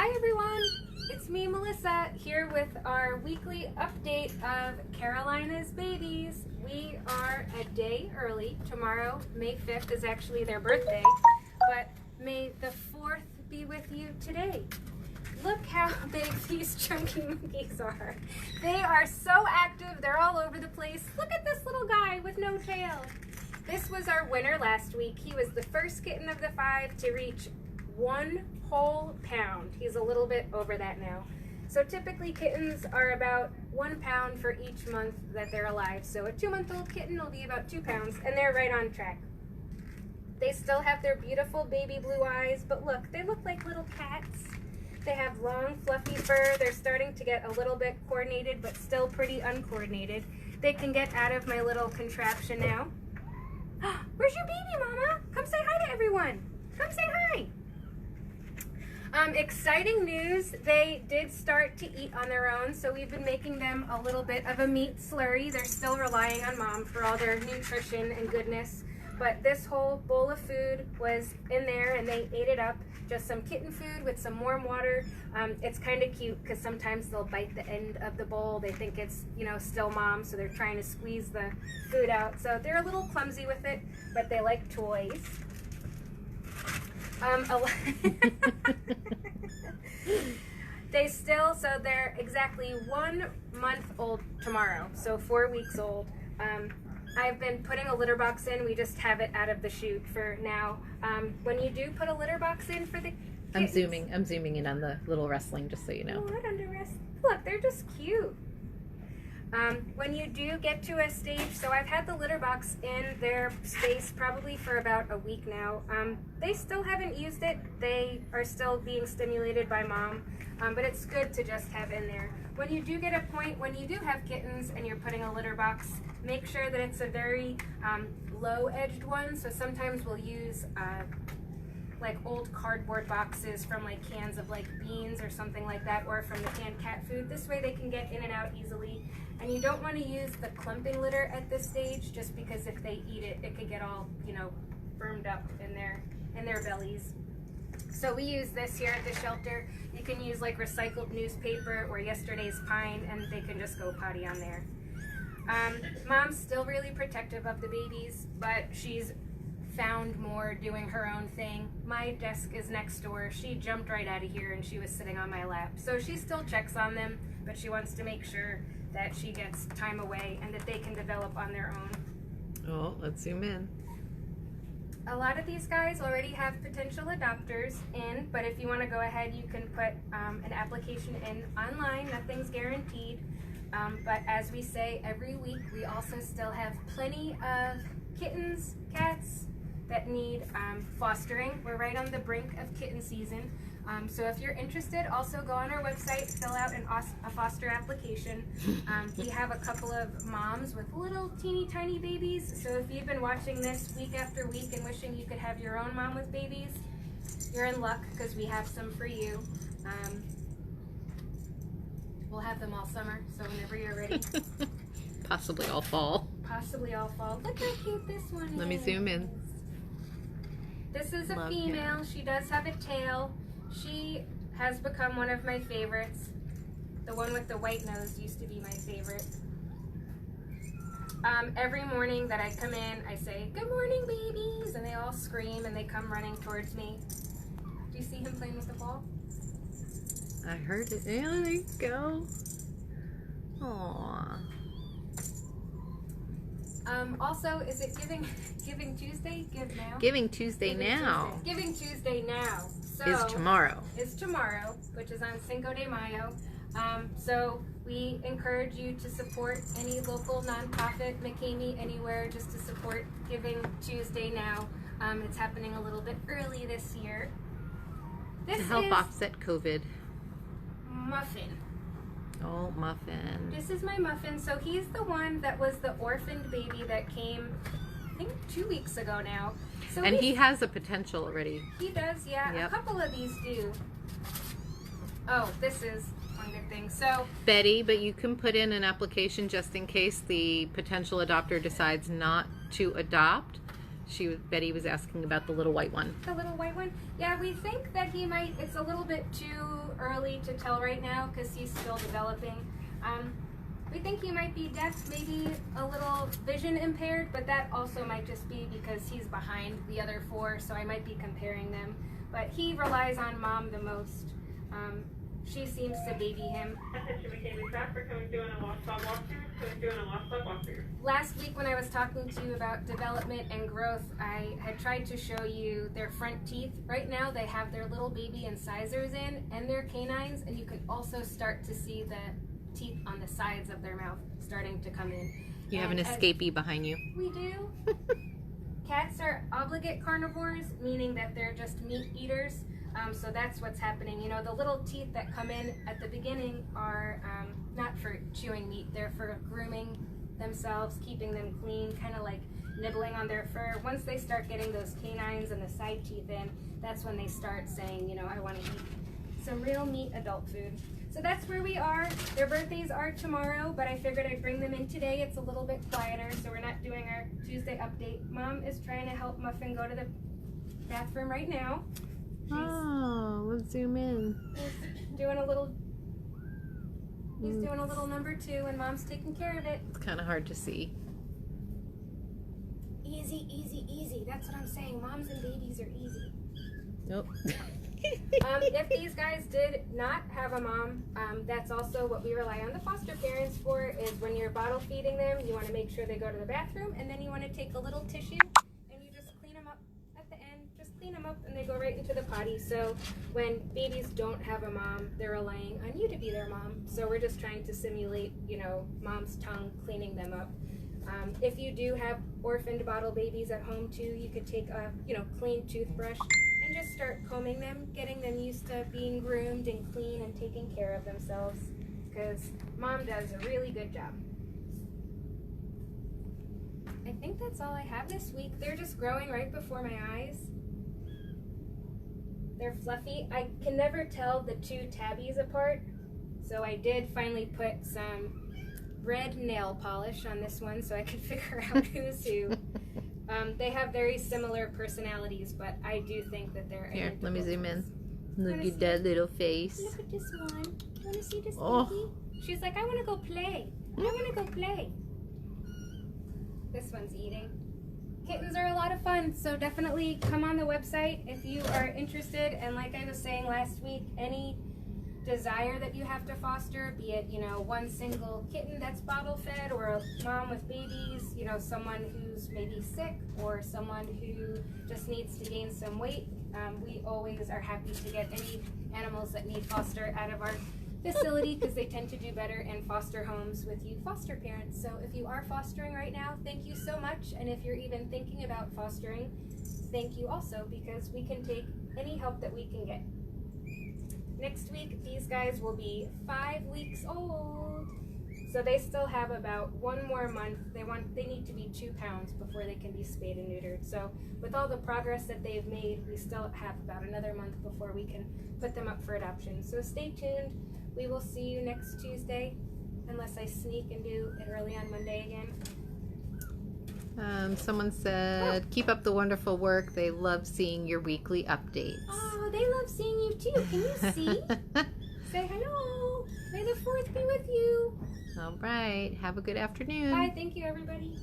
Hi everyone, it's me Melissa here with our weekly update of Carolina's babies. We are a day early. Tomorrow, May 5th, is actually their birthday, but May the 4th be with you today. Look how big these chunky monkeys are. They are so active, they're all over the place. Look at this little guy with no tail. This was our winner last week. He was the first kitten of the 5 to reach 1 whole pound. He's a little bit over that now. So typically kittens are about 1 pound for each month that they're alive. So a 2-month-old kitten will be about 2 pounds, and they're right on track. They still have their beautiful baby blue eyes, but look, they look like little cats. They have long fluffy fur. They're starting to get a little bit coordinated, but still pretty uncoordinated. They can get out of my little contraption now. Where's your baby, Mama? Come say hi to everyone. Come say hi. Exciting news, they did start to eat on their own, so we've been making them a little bit of a meat slurry. They're still relying on Mom for all their nutrition and goodness, but this whole bowl of food was in there and they ate it up. Just some kitten food with some warm water. It's kind of cute because sometimes they'll bite the end of the bowl. They think it's, still Mom, so they're trying to squeeze the food out. So they're a little clumsy with it, but they like toys. They're exactly 1 month old tomorrow, so 4 weeks old. I've been putting a litter box in. We just have it out of the chute for now. When you do put a litter box in for the kittens, I'm zooming in on the little wrestling, just so you know. Oh, what under rest? Look, they're just cute. When you do get to a stage, so I've had the litter box in their space probably for about a week now. They still haven't used it. They are still being stimulated by Mom, but it's good to just have in there. When you do get a point, when you do have kittens and you're putting a litter box, make sure that it's a very low-edged one. So sometimes we'll use like old cardboard boxes from like cans of like beans or something like that, or from the canned cat food. This way they can get in and out easily. And you don't want to use the clumping litter at this stage, just because if they eat it, it could get all, firmed up in their bellies. So we use this here at the shelter. You can use like recycled newspaper or yesterday's pine, and they can just go potty on there. Mom's still really protective of the babies, but she's found more doing her own thing. My desk is next door. She jumped right out of here and she was sitting on my lap. So she still checks on them, but she wants to make sure that she gets time away and that they can develop on their own. Oh, let's zoom in. A lot of these guys already have potential adopters in, but if you want to go ahead, you can put an application in online. Nothing's guaranteed. But as we say every week, we also still have plenty of kittens, cats that need fostering. We're right on the brink of kitten season. So if you're interested, also go on our website, fill out a foster application. We have a couple of moms with little teeny tiny babies. So if you've been watching this week after week and wishing you could have your own mom with babies, you're in luck because we have some for you. We'll have them all summer, so whenever you're ready. Possibly all fall. Possibly all fall. Look how cute this one is. Let me zoom in. This is a Love female. him. She does have a tail. She has become one of my favorites. The one with the white nose used to be my favorite. Every morning that I come in, I say, "Good morning, babies," and they all scream and they come running towards me. Do you see him playing with the ball? I heard it. Yeah, there you go. Aww. Also, is it Giving Tuesday? Give now? Giving Tuesday now. Tuesday. Giving Tuesday now. So Is tomorrow. Is tomorrow, which is on Cinco de Mayo. So we encourage you to support any local nonprofit, McCamey, anywhere, just to support Giving Tuesday now. It's happening a little bit early this year. This To help is offset COVID. Muffin. Oh, Muffin. This is my Muffin. So he's the one that was the orphaned baby that came, I think 2 weeks ago now. So And he has a potential already. He does, yeah. Yep. A couple of these do. Oh, this is one good thing. So Betty, but you can put in an application just in case the potential adopter decides not to adopt. Betty was asking about the little white one. The little white one? Yeah, we think that he might, it's a little bit too early to tell right now because he's still developing. We think he might be deaf, maybe a little vision impaired, but that also might just be because he's behind the other 4, so I might be comparing them. But he relies on Mom the most. She seems to baby him. Last week when I was talking to you about development and growth, I had tried to show you their front teeth. Right now they have their little baby incisors in and their canines, and you can also start to see the teeth on the sides of their mouth starting to come in. You have an escapee behind you. We do. Cats are obligate carnivores, meaning that they're just meat eaters. So that's what's happening. You know, the little teeth that come in at the beginning are not for chewing meat. They're for grooming themselves, keeping them clean, kind of like nibbling on their fur. Once they start getting those canines and the side teeth in, that's when they start saying, you know, I want to eat some real meat adult food. So that's where we are. Their birthdays are tomorrow, but I figured I'd bring them in today. It's a little bit quieter, so we're not doing our Tuesday update. Mom is trying to help Muffin go to the bathroom right now. Let's zoom in. He's doing a little number 2, and Mom's taking care of it. It's kind of hard to see. Easy, easy, easy. That's what I'm saying. Moms and babies are easy. Nope. If these guys did not have a mom, that's also what we rely on the foster parents for, is when you're bottle feeding them, you want to make sure they go to the bathroom, and then you want to take a little tissue and you just clean them up at the end. Just clean them up and they go right into the potty. So when babies don't have a mom, they're relying on you to be their mom. So we're just trying to simulate, you know, mom's tongue cleaning them up. If you do have orphaned bottle babies at home too, you could take a, you know, clean toothbrush and just start combing them, getting them used to being groomed and clean and taking care of themselves, because Mom does a really good job. I think that's all I have this week. They're just growing right before my eyes. They're fluffy. I can never tell the 2 tabbies apart, so I did finally put some red nail polish on this one so I could figure out who's who. They have very similar personalities, but I do think that they're Here, identical. let me zoom in. Look at that little face. Look at this one. You want to see this Oh. baby? She's like, I want to go play. I want to go play. This one's eating. Kittens are a lot of fun, so definitely come on the website if you are interested. And like I was saying last week, any desire that you have to foster, be it, you know, one single kitten that's bottle fed, or a mom with babies, you know, someone who's maybe sick, or someone who just needs to gain some weight, we always are happy to get any animals that need foster out of our facility, because they tend to do better in foster homes with you foster parents. So if you are fostering right now, thank you so much. And if you're even thinking about fostering, thank you also, because we can take any help that we can get. Next week, these guys will be 5 weeks old. So they still have about 1 more month. They need to be 2 pounds before they can be spayed and neutered. So with all the progress that they've made, we still have about another month before we can put them up for adoption. So stay tuned. We will see you next Tuesday, unless I sneak and do it early on Monday again. Someone said, keep up the wonderful work. They love seeing your weekly updates. Oh, they love seeing you too. Can you see? Say hello. May the 4th be with you. All right. Have a good afternoon. Bye. Thank you, everybody.